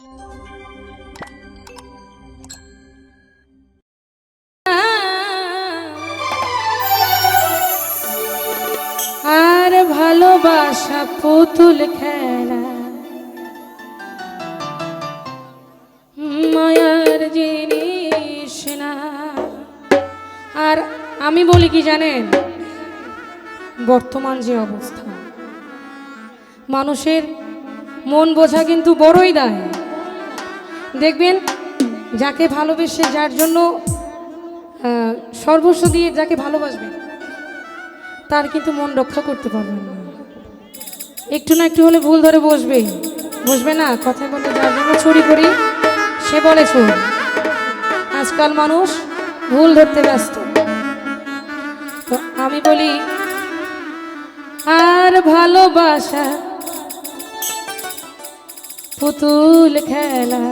আর ভালোবাসা পুতুল খেলা, মায়ার জিনিস না। আর আমি বলি কি জানেন, বর্তমান যে অবস্থা, মানুষের মন বোঝা কিন্তু বড়ই দায়। দেখবেন যাকে ভালোবেসে, যার জন্য সর্বস্ব দিয়ে যাকে ভালোবাসবেন, তার কিন্তু মন রক্ষা করতে পারবেন না। একটু না একটু হলে ভুল ধরে বসবে না। কথা বলতে যার জন্য ছড়ি করি সে বলে চোর। আজকাল মানুষ ভুল ধরতে ব্যস্ত। তো আমি বলি, আর ভালোবাসা পুতুল খেলা,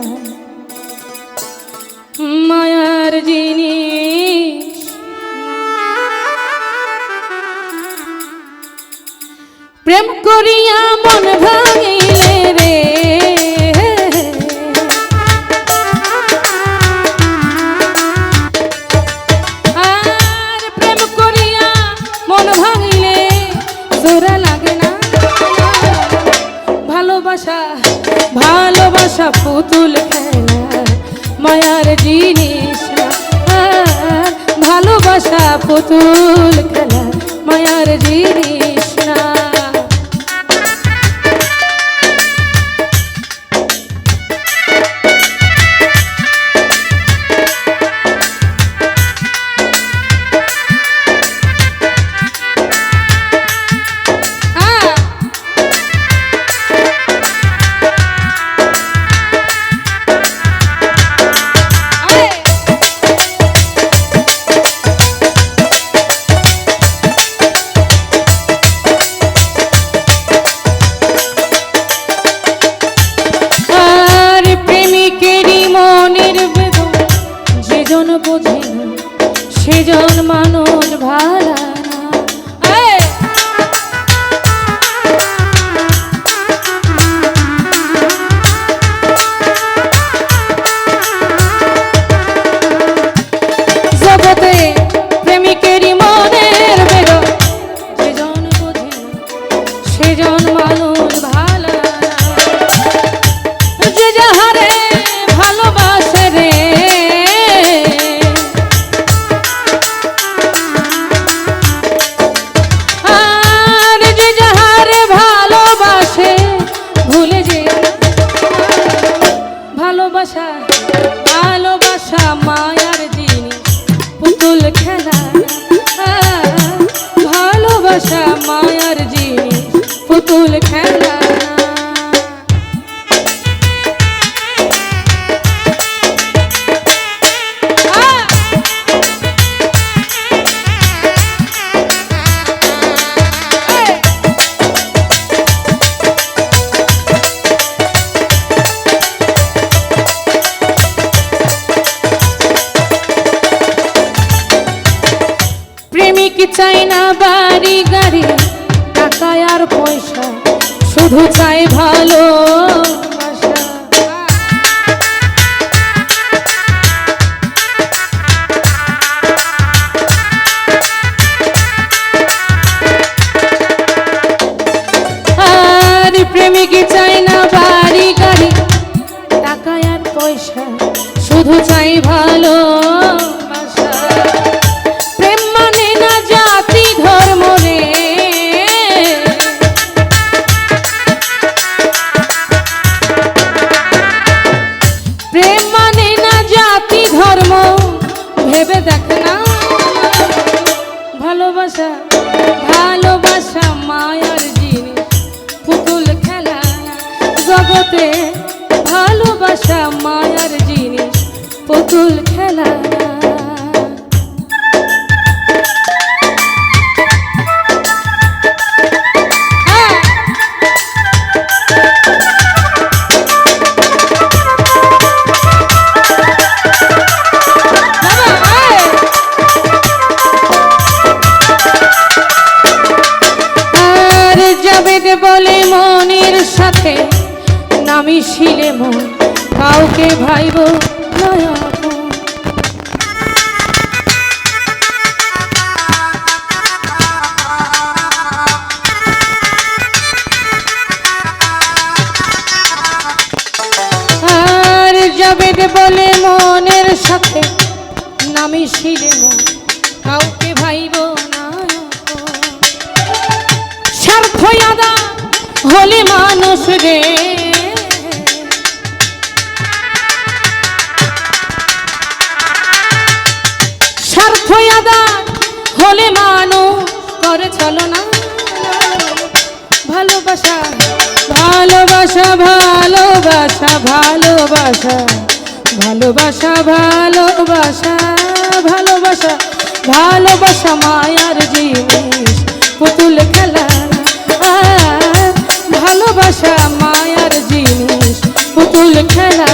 মায়ার জিনিস। প্রেম করিয়া মন ভাঙিলে রে, আর প্রেম করিয়া মন ভাঙিলে জোড়া লাগে না। ভালোবাসা পুতুল খেলা, মায়ার জিনিস না। ভালোবাসা পুতুল খেলা, মায়ার জিনিস না। সেজন মানুষ ভালা না। জগতে প্রেমিকেরই মনের বেদ, যেজন বোঝে সেজন মানুষ ভালা না। যে যাহারে ভালোবাসে রে, ভালোবাসা মায়ার জিনিস পুতুল খেলা। ভালোবাসা মায়ার জিনিস পুতুল খেলা। প্রেমিক চাই না বাড়ি গাড়ি, টাকা আর পয়সা, শুধু চাই ভালোবাসা। আর প্রেমিক চাই না বাড়ি গাড়ি, টাকা আর পয়সা, শুধু চাই ভালোবাসা। প্রেম মানে না জাতি ধর্ম রে, প্রেম মানে না জাতি ধর্ম, ভেবে দেখ না। ভালোবাসা মায়ার জিনিস পুতুল খেলা। জগতে ভালোবাসা মায়ার জিনিস পুতুল খেলা। বলে মনের সাথে নামি শিলে মন, কাউকে ভাইব না আপন। আর যাবে বলে মনের সাথে নামি শিরে মন কাউকে ভাইব না আপন। স্বার্থ আদা হলে মানুষ রে, স্বার্থ আদা হলে মানুষ করে চলো না। ভালোবাসা ভালোবাসা ভালোবাসা ভালোবাসা ভালোবাসা ভালোবাসা ভালোবাসা ভালোবাসা মায়ার জিনিস পুতুল খেলা। ভালোবাসা মায়ার জিনিস পুতুল খেলা।